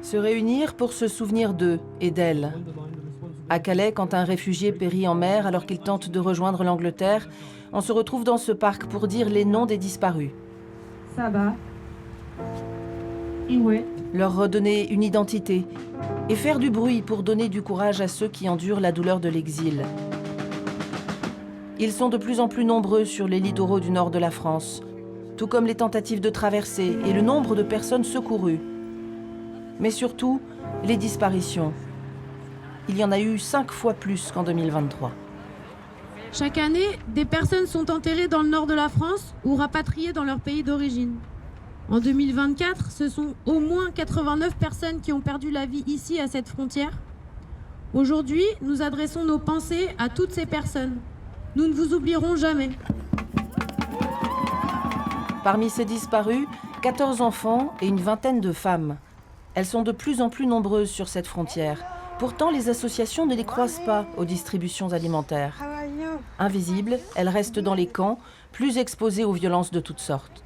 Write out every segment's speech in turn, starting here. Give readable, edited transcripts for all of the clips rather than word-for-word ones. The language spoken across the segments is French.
Se réunir pour se souvenir d'eux et d'elles. À Calais, quand un réfugié périt en mer alors qu'il tente de rejoindre l'Angleterre, on se retrouve dans ce parc pour dire les noms des disparus. Saba, Iwe, Leur redonner une identité et faire du bruit pour donner du courage à ceux qui endurent la douleur de l'exil. Ils sont de plus en plus nombreux sur les littoraux du nord de la France, tout comme les tentatives de traversée et le nombre de personnes secourues. Mais surtout, les disparitions. Il y en a eu 5 fois plus qu'en 2023. Chaque année, des personnes sont enterrées dans le nord de la France ou rapatriées dans leur pays d'origine. En 2024, ce sont au moins 89 personnes qui ont perdu la vie ici, à cette frontière. Aujourd'hui, nous adressons nos pensées à toutes ces personnes. Nous ne vous oublierons jamais. Parmi ces disparus, 14 enfants et une vingtaine de femmes. Elles sont de plus en plus nombreuses sur cette frontière. Pourtant, les associations ne les croisent pas aux distributions alimentaires. Invisibles, elles restent dans les camps, plus exposées aux violences de toutes sortes.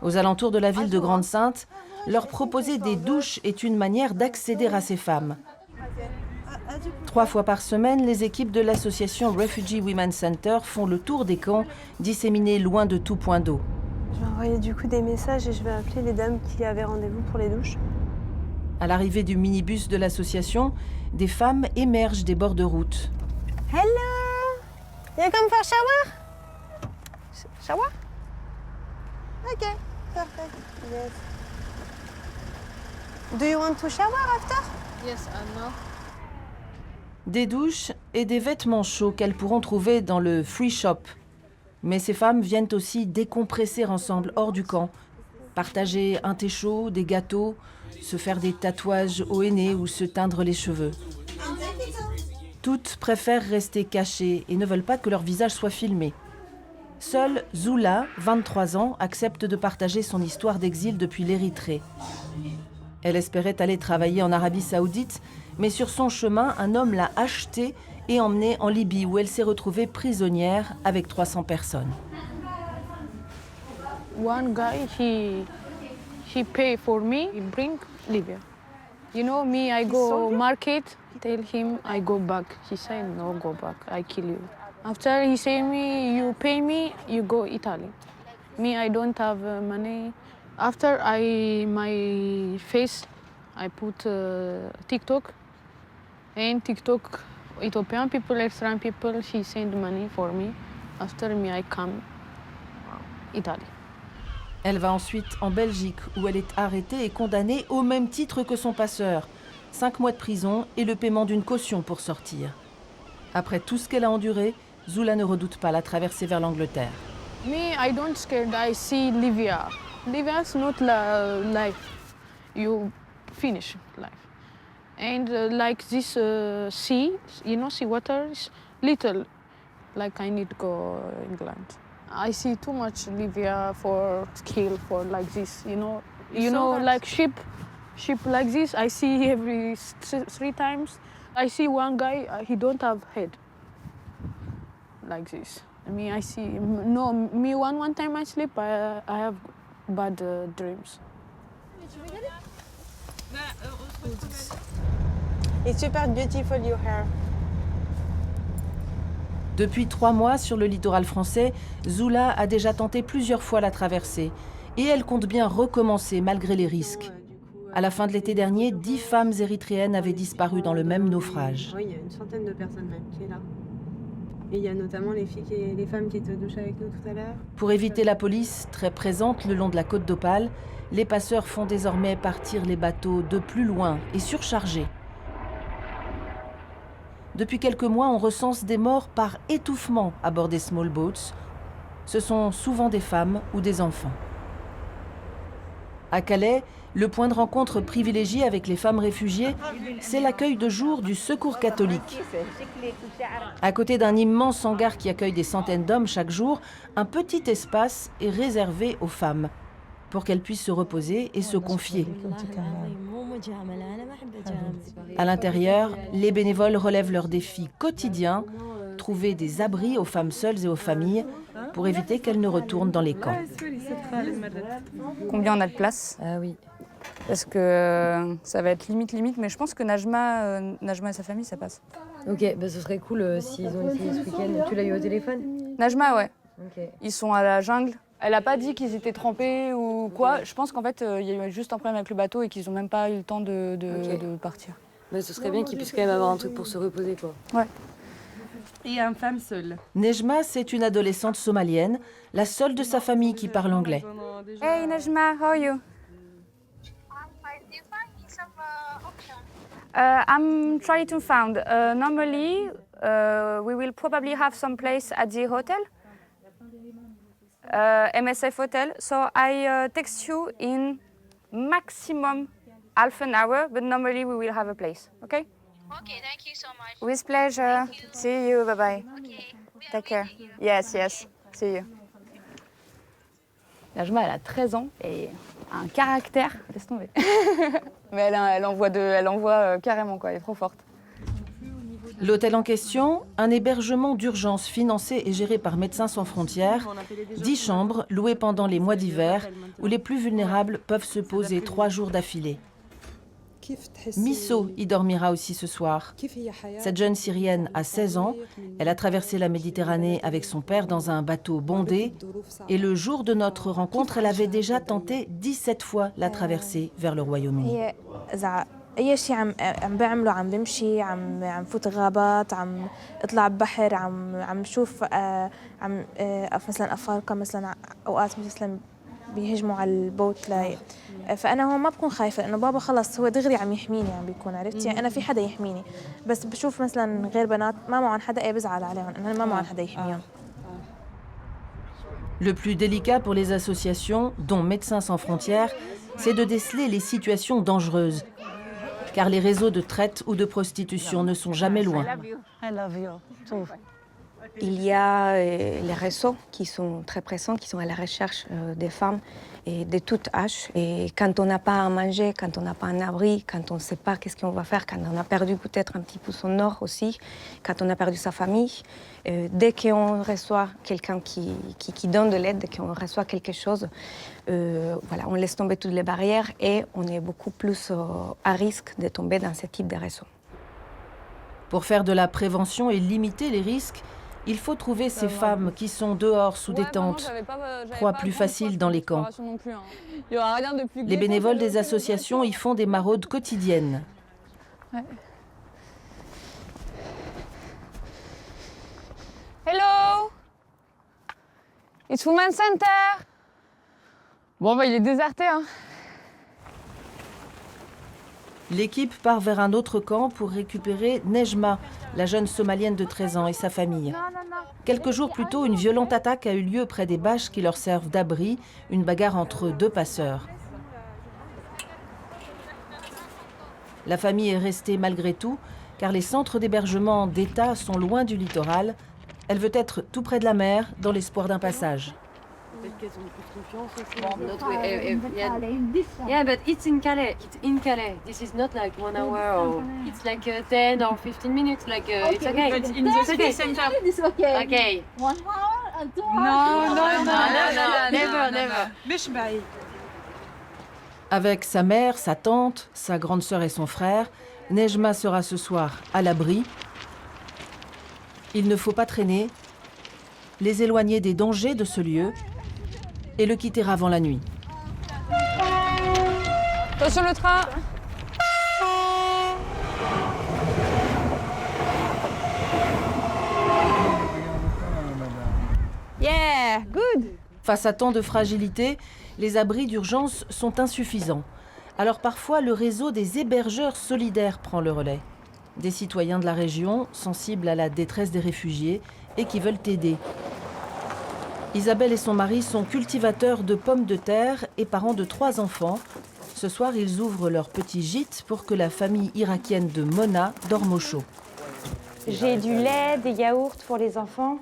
Aux alentours de la ville de Grande-Synthe, leur proposer des douches est une manière d'accéder à ces femmes. 3 fois par semaine, les équipes de l'association Refugee Women's Center font le tour des camps, disséminés loin de tout point d'eau. Je vais envoyer du coup des messages et je vais appeler les dames qui avaient rendez-vous pour les douches. À l'arrivée du minibus de l'association, des femmes émergent des bords de route. Hello! You come for shower? Shower? Ok, perfect. Yes. Do you want to shower after? Yes, I know. Des douches et des vêtements chauds qu'elles pourront trouver dans le free shop. Mais ces femmes viennent aussi décompresser ensemble hors du camp, partager un thé chaud, des gâteaux, se faire des tatouages au henné ou se teindre les cheveux. Toutes préfèrent rester cachées et ne veulent pas que leur visage soit filmé. Seule Zula, 23 ans, accepte de partager son histoire d'exil depuis l'Érythrée. Elle espérait aller travailler en Arabie Saoudite, mais sur son chemin, un homme l'a achetée et emmenée en Libye, où elle s'est retrouvée prisonnière avec 300 personnes. One guy, he pay for me, he bring Libya. You know me, I go market, tell him I go back. He say no, go back, I kill you. After he say me, you pay me, you go Italy. Me, I don't have money. After my face, I put TikTok, and TikTok, Ethiopian people, Eritrean people, she send money for me. After me, I come Italy. Elle va ensuite en Belgique, où elle est arrêtée et condamnée au même titre que son passeur. 5 mois de prison et le paiement d'une caution pour sortir. Après tout ce qu'elle a enduré, Zula ne redoute pas la traversée vers l'Angleterre. Me, I don't scared. I see Libya. Libya is not life. You finish life. And like this sea, you know, sea water is little. Like I need to go England. I see too much Libya for skill for like this. You know, like ship like this. I see every 3 times. I see one guy. He don't have head. Like this. Me, I see. No, me one time I sleep. I have bad dreams. It's super beautiful your hair. Depuis 3 mois sur le littoral français, Zula a déjà tenté plusieurs fois la traversée et elle compte bien recommencer malgré les risques. À la fin de l'été dernier, 10 femmes érythréennes avaient disparu dans le même naufrage. Oui, il y a une centaine de personnes même qui est là. Et il y a notamment les femmes qui étaient aux douches avec nous tout à l'heure. Pour éviter la police, très présente le long de la côte d'Opale, les passeurs font désormais partir les bateaux de plus loin et surchargés. Depuis quelques mois, on recense des morts par étouffement à bord des small boats. Ce sont souvent des femmes ou des enfants. À Calais, le point de rencontre privilégié avec les femmes réfugiées, c'est l'accueil de jour du Secours catholique. À côté d'un immense hangar qui accueille des centaines d'hommes chaque jour, un petit espace est réservé aux femmes pour qu'elles puissent se reposer et se confier. À l'intérieur, les bénévoles relèvent leurs défis quotidiens, trouver des abris aux femmes seules et aux familles pour éviter qu'elles ne retournent dans les camps. Combien on a de place? Oui. Parce que ça va être limite, mais je pense que Najma et sa famille, ça passe. Ok, bah ce serait cool s'ils ont essayé ce week-end. Tu l'as eu au téléphone? Najma, ouais. Ok. Ils sont à la jungle. Elle a pas dit qu'ils étaient trempés ou quoi. Je pense qu'en fait, il y a eu juste un problème avec le bateau et qu'ils ont même pas eu le temps de partir. Bah ce serait bien qu'ils puissent quand même avoir un truc pour se reposer, quoi. Ouais. Et une femme seule. Nejma, c'est une adolescente somalienne, la seule de sa famille qui parle anglais. Hey Najma, how are you? I'm trying to find. Normally, we will probably have some place at the hotel, MSF hotel. So I text you in maximum half an hour, but normally we will have a place. Okay? Okay, thank you so much. With pleasure. See you. Bye bye. Okay, Take care. Yes. See you. Najma, elle a 13 ans et a un caractère, laisse tomber. Mais elle envoie carrément, quoi. Elle est trop forte. L'hôtel en question, un hébergement d'urgence financé et géré par Médecins sans frontières, 10 chambres louées pendant les mois d'hiver où les plus vulnérables peuvent se poser 3 jours d'affilée. Misso y dormira aussi ce soir. Cette jeune Syrienne a 16 ans. Elle a traversé la Méditerranée avec son père dans un bateau bondé. Et le jour de notre rencontre, elle avait déjà tenté 17 fois la traversée vers le Royaume-Uni. اي شيء عم بعمله عم بمشي عم فوت غابات عم اطلع ببحر عم شوف عم مثلا افارقه مثلا اوقات مثلا بيهجموا على البوت فانا هون ما بكون خايفه لانه بابا خلص هو دغري عم يحميني عم بيكون عرفت يعني انا في حدا يحميني بس بشوف مثلا غير بنات ما معهم حدا بزعل عليهم انه ما معهم حدا يحميهم. Le plus délicat pour les associations, dont Médecins sans frontières, c'est de déceler les situations dangereuses. Car les réseaux de traite ou de prostitution ne sont jamais loin. Il y a les réseaux qui sont très pressants, qui sont à la recherche des femmes et de tout âge. Et quand on n'a pas à manger, quand on n'a pas un abri, quand on ne sait pas qu'est-ce qu'on va faire, quand on a perdu peut-être un petit peu son nord aussi, quand on a perdu sa famille, dès qu'on reçoit quelqu'un qui donne de l'aide, dès qu'on reçoit quelque chose, voilà, on laisse tomber toutes les barrières et on est beaucoup plus à risque de tomber dans ce type de réseau. Pour faire de la prévention et limiter les risques, il faut trouver ces femmes qui sont dehors sous des tentes, proie plus facile dans les camps. Les bénévoles des associations y font des maraudes quotidiennes. Ouais. Hello, it's Women's Center. Bon bah il est déserté hein. L'équipe part vers un autre camp pour récupérer Nejma, la jeune somalienne de 13 ans et sa famille. Quelques jours plus tôt, une violente attaque a eu lieu près des bâches qui leur servent d'abri, une bagarre entre 2 passeurs. La famille est restée malgré tout, car les centres d'hébergement d'État sont loin du littoral. Elle veut être tout près de la mer, dans l'espoir d'un passage. Yeah, but it's in Calais. It's in Calais. This is not like 1 hour or it's like 10 or 15 minutes. Like it's okay. But in the city center. It's okay. Okay. 1 hour and 2 No, never. Avec sa mère, sa tante, sa grande sœur et son frère, Nejma sera ce soir à l'abri. Il ne faut pas traîner, les éloigner des dangers de ce lieu et le quitter avant la nuit. Attention le train. Yeah, good. Face à tant de fragilité, les abris d'urgence sont insuffisants. Alors parfois, le réseau des hébergeurs solidaires prend le relais. Des citoyens de la région, sensibles à la détresse des réfugiés et qui veulent aider. Isabelle et son mari sont cultivateurs de pommes de terre et parents de 3 enfants. Ce soir, ils ouvrent leur petit gîte pour que la famille irakienne de Mona dorme au chaud. J'ai du lait, des yaourts pour les enfants.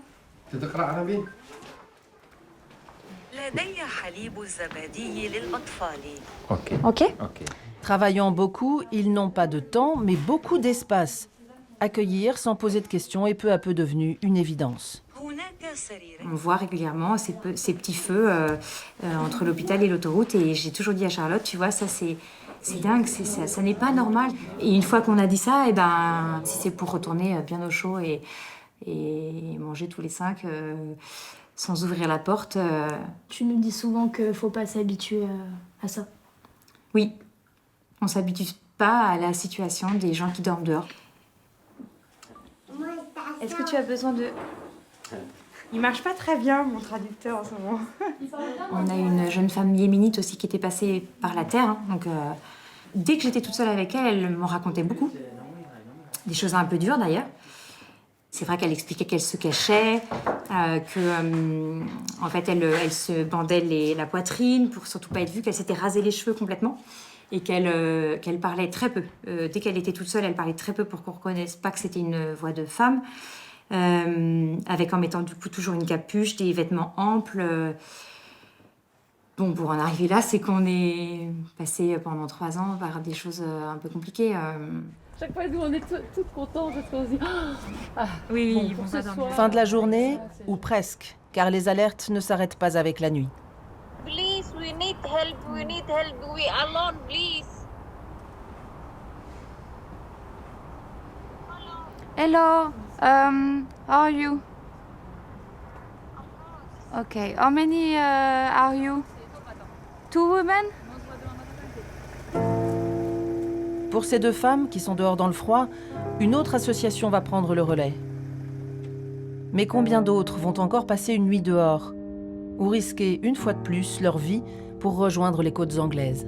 Ok. Travaillant beaucoup, ils n'ont pas de temps, mais beaucoup d'espace. Accueillir sans poser de questions est peu à peu devenu une évidence. On voit régulièrement ces petits feux entre l'hôpital et l'autoroute. Et j'ai toujours dit à Charlotte, tu vois, ça c'est dingue, ça n'est pas normal. Et une fois qu'on a dit ça, si c'est pour retourner bien au chaud et manger tous les 5 sans ouvrir la porte... Tu nous dis souvent qu'il ne faut pas s'habituer à ça. Oui, on ne s'habitue pas à la situation des gens qui dorment dehors. Est-ce que tu as besoin de... Il marche pas très bien, mon traducteur, en ce moment. On a une jeune femme yéménite aussi qui était passée par la terre. Donc, dès que j'étais toute seule avec elle, elle m'en racontait beaucoup. Des choses un peu dures, d'ailleurs. C'est vrai qu'elle expliquait qu'elle se cachait, en fait, elle se bandait la poitrine pour surtout pas être vue, qu'elle s'était rasé les cheveux complètement et qu'elle parlait très peu. Dès qu'elle était toute seule, elle parlait très peu pour qu'on reconnaisse pas que c'était une voix de femme. Avec en mettant du coup toujours une capuche, des vêtements amples. Bon, pour en arriver là, c'est qu'on est passé pendant 3 ans par des choses un peu compliquées. Chaque fois, nous, on est toutes contentes parce qu'on se dit oui, bon, ça soir. Fin de la journée, ou presque, car les alertes ne s'arrêtent pas avec la nuit. Please, we need help, we alone, please. Hello, how are you? Okay, how many are you? 2 women? Pour ces 2 femmes qui sont dehors dans le froid, une autre association va prendre le relais. Mais combien d'autres vont encore passer une nuit dehors ou risquer une fois de plus leur vie pour rejoindre les côtes anglaises ?